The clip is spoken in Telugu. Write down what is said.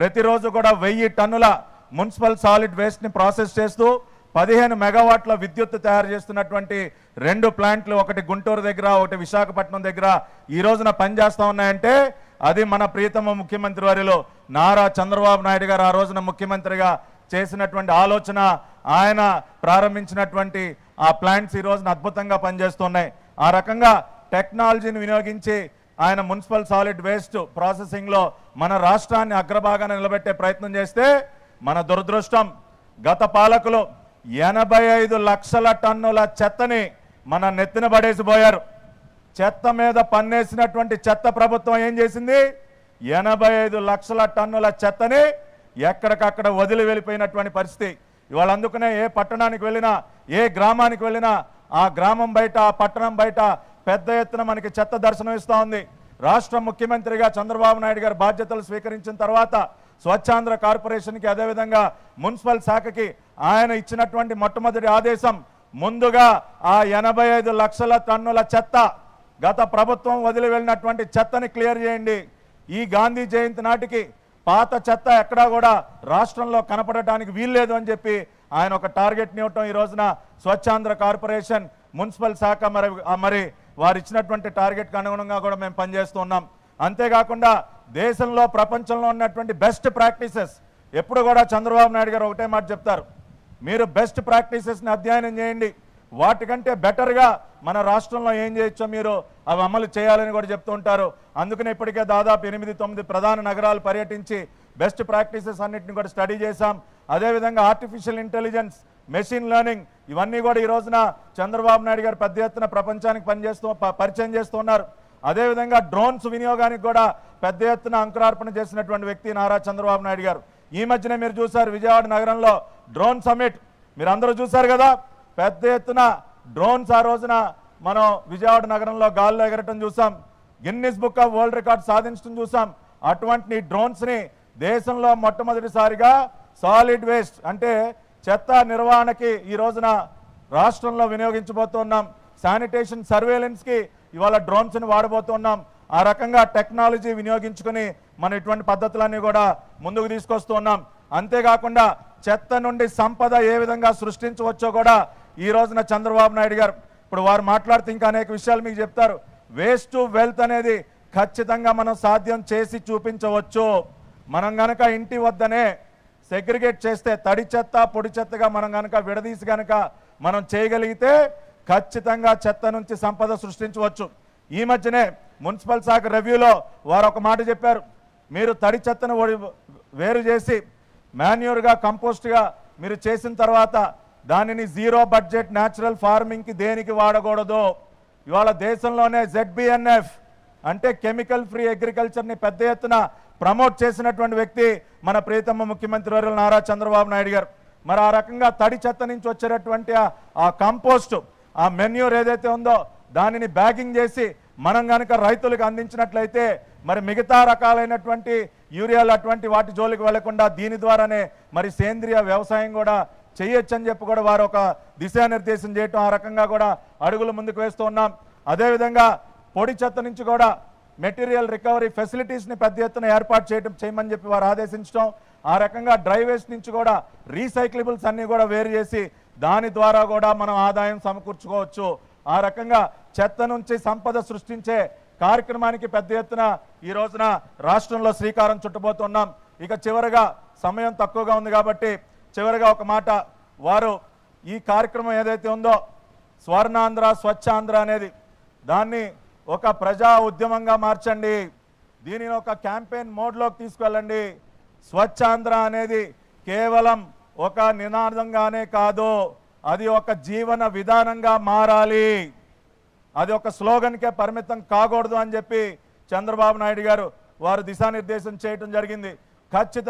ప్రతిరోజు కూడా 1000 టన్నుల మున్సిపల్ సాలిడ్ వేస్ట్ ని ప్రాసెస్ చేస్తూ 15 మెగావాట్ల విద్యుత్ తయారు చేస్తున్నటువంటి 2 ప్లాంట్లు, ఒకటి గుంటూరు దగ్గర, ఒకటి విశాఖపట్నం దగ్గర ఈ రోజున పనిచేస్తా ఉన్నాయంటే అది మన ప్రియతమ ముఖ్యమంత్రి వారిలో నారా చంద్రబాబు నాయుడు గారు ఆ రోజున ముఖ్యమంత్రిగా చేసినటువంటి ఆలోచన, ఆయన ప్రారంభించినటువంటి ఆ ప్లాంట్స్ ఈ రోజున అద్భుతంగా పనిచేస్తున్నాయి. ఆ రకంగా టెక్నాలజీని వినియోగించి ఆయన మున్సిపల్ సాలిడ్ వేస్ట్ ప్రాసెసింగ్లో మన రాష్ట్రాన్ని అగ్రభాగాన నిలబెట్టే ప్రయత్నం చేస్తే మన దురదృష్టం గత పాలకులు 85 లక్షల టన్నుల చెత్తని మన నెత్తిన పడేసిపోయారు. చెత్త మీద పన్నేసినటువంటి చెత్త ప్రభుత్వం ఏం చేసింది? 85 లక్షల టన్నుల చెత్తని ఎక్కడికక్కడ వదిలి వెళ్ళిపోయినటువంటి పరిస్థితి. ఇవాళ అందుకనే ఏ పట్టణానికి వెళ్ళినా, ఏ గ్రామానికి వెళ్ళినా ఆ గ్రామం బయట, ఆ పట్టణం బయట పెద్ద ఎత్తున మనకి చెత్త దర్శనం ఇస్తూ ఉంది. రాష్ట్ర ముఖ్యమంత్రిగా చంద్రబాబు నాయుడు గారు బాధ్యతలు స్వీకరించిన తర్వాత స్వచ్ఛాంధ్ర కార్పొరేషన్కి, అదేవిధంగా మున్సిపల్ శాఖకి ఆయన ఇచ్చినటువంటి మొట్టమొదటి ఆదేశం ముందుగా ఆ 85 లక్షల టన్నుల చెత్త, గత ప్రభుత్వం వదిలి వెళ్ళినటువంటి చెత్తని క్లియర్ చేయండి. ఈ గాంధీ జయంతి నాటికి పాత చెత్త ఎక్కడా కూడా రాష్ట్రంలో కనపడటానికి వీల్లేదు అని చెప్పి ఆయన ఒక టార్గెట్ని ఇవ్వటం ఈ రోజున స్వచ్ఛాంధ్ర కార్పొరేషన్, మున్సిపల్ శాఖ మరి వారు ఇచ్చినటువంటి టార్గెట్కి అనుగుణంగా కూడా మేము పనిచేస్తున్నాం. అంతేకాకుండా దేశంలో, ప్రపంచంలో ఉన్నటువంటి బెస్ట్ ప్రాక్టీసెస్ ఎప్పుడు కూడా చంద్రబాబు నాయుడు గారు ఒకటే మాట చెప్తారు, మీరు బెస్ట్ ప్రాక్టీసెస్ని అధ్యయనం చేయండి, వాటికంటే బెటర్గా మన రాష్ట్రంలో ఏం చేయొచ్చో మీరు అవి అమలు చేయాలని కూడా చెప్తూ ఉంటారు. అందుకనే ఇప్పటికే దాదాపు 8-9 ప్రధాన నగరాలు పర్యటించి బెస్ట్ ప్రాక్టీసెస్ అన్నింటిని కూడా స్టడీ చేశాం. అదేవిధంగా ఆర్టిఫిషియల్ ఇంటెలిజెన్స్, మెషిన్ లెర్నింగ్ ఇవన్నీ కూడా ఈ రోజున చంద్రబాబు నాయుడు గారు పెద్ద ఎత్తున ప్రపంచానికి పరిచయం చేస్తున్నారు. అదేవిధంగా డ్రోన్స్ వినియోగానికి కూడా పెద్ద ఎత్తున అంకురార్పణ చేసినటువంటి వ్యక్తి నారా చంద్రబాబు నాయుడు గారు. ఈ మధ్యనే మీరు చూశారు విజయవాడ నగరంలో డ్రోన్ సమ్మిట్, మీరు అందరూ చూశారు కదా, పెద్ద ఎత్తున డ్రోన్స్ ఆ రోజున మనం విజయవాడ నగరంలో గాల్లో ఎగరటం చూసాం, Guinness book of world record సాధించడం చూసాం. అటువంటి డ్రోన్స్ని దేశంలో మొట్టమొదటిసారిగా సాలిడ్ వేస్ట్ అంటే చెత్త నిర్వహణకి ఈ రోజున రాష్ట్రంలో వినియోగించబోతున్నాం. శానిటేషన్ సర్వేలెన్స్కి ఇవాళ డ్రోన్స్ని వాడబోతున్నాం. ఆ రకంగా టెక్నాలజీ వినియోగించుకుని మనం ఇటువంటి పద్ధతులన్నీ కూడా ముందుకు తీసుకొస్తున్నాం. అంతేకాకుండా చెత్త నుండి సంపద ఏ విధంగా సృష్టించవచ్చో కూడా ఈ రోజున చంద్రబాబు నాయుడు గారు ఇప్పుడు వారు మాట్లాడుతూ ఇంకా అనేక విషయాలు మీకు చెప్తారు. వేస్ట్ టు వెల్త్ అనేది ఖచ్చితంగా మనం సాధ్యం చేసి చూపించవచ్చు. మనం గనక ఇంటి వద్దనే సెగ్రిగేట్ చేస్తే, తడి చెత్త పొడి చెత్తగా మనం గనక విడదీసి గనక మనం చేయగలిగితే ఖచ్చితంగా చెత్త నుంచి సంపద సృష్టించవచ్చు. ఈ మధ్యనే మున్సిపల్ శాఖ రివ్యూలో వారు ఒక మాట చెప్పారు, మీరు తడి చెత్తను వేరు చేసి మాన్యూర్గా, కంపోస్ట్గా మీరు చేసిన తర్వాత దానిని జీరో బడ్జెట్ న్యాచురల్ ఫార్మింగ్కి దేనికి వాడకూడదు. ఇవాళ దేశంలోనే ZBNF అంటే కెమికల్ ఫ్రీ అగ్రికల్చర్ని పెద్ద ఎత్తున ప్రమోట్ చేసినటువంటి వ్యక్తి మన ప్రియతమ ముఖ్యమంత్రి వర్యులు నారా చంద్రబాబు నాయుడు గారు. మరి ఆ రకంగా తడి చెత్త నుంచి వచ్చేటటువంటి ఆ కంపోస్ట్, ఆ మెన్యూర్ ఏదైతే ఉందో దానిని బ్యాగింగ్ చేసి మనం కనుక రైతులకు అందించినట్లయితే మరి మిగతా రకాలైనటువంటి యూరియాలు అటువంటి వాటి జోలికి వెళ్లకుండా దీని ద్వారానే మరి సేంద్రియ వ్యవసాయం కూడా చేయొచ్చని చెప్పి కూడా వారు ఒక దిశానిర్దేశం చేయటం, ఆ రకంగా కూడా అడుగులు ముందుకు వేస్తూ ఉన్నాం. అదేవిధంగా పొడి చెత్త నుంచి కూడా మెటీరియల్ రికవరీ ఫెసిలిటీస్ని పెద్ద ఎత్తున ఏర్పాటు చేయమని చెప్పి వారు ఆదేశించడం, ఆ రకంగా డ్రై వేస్ట్ నుంచి కూడా రీసైక్లబుల్స్ అన్నీ కూడా వేరు చేసి దాని ద్వారా కూడా మనం ఆదాయం సమకూర్చుకోవచ్చు. ఆ రకంగా చెత్త నుంచి సంపద సృష్టించే కార్యక్రమానికి పెద్ద ఎత్తున ఈ రోజున రాష్ట్రంలో శ్రీకారం చుట్టబోతున్నాం. ఇక చివరగా సమయం తక్కువగా ఉంది కాబట్టి చివరగా ఒక మాట, వారు ఈ కార్యక్రమం ఏదైతే ఉందో స్వర్ణాంధ్ర, స్వచ్ఛాంధ్ర అనేది దాన్ని ఒక ప్రజా ఉద్యమంగా మార్చండి, దీనిని ఒక క్యాంపెయిన్ మోడ్లోకి తీసుకెళ్ళండి. స్వచ్ఛాంధ్ర అనేది కేవలం ఒక నినాదంగానే కాదు, అది ఒక జీవన విధానంగా మారాలి, అది ఒక స్లోగన్కే పరిమితం కాకూడదు అని చెప్పి చంద్రబాబు నాయుడు గారు వారు దిశానిర్దేశం చేయడం జరిగింది. ఖచ్చితంగా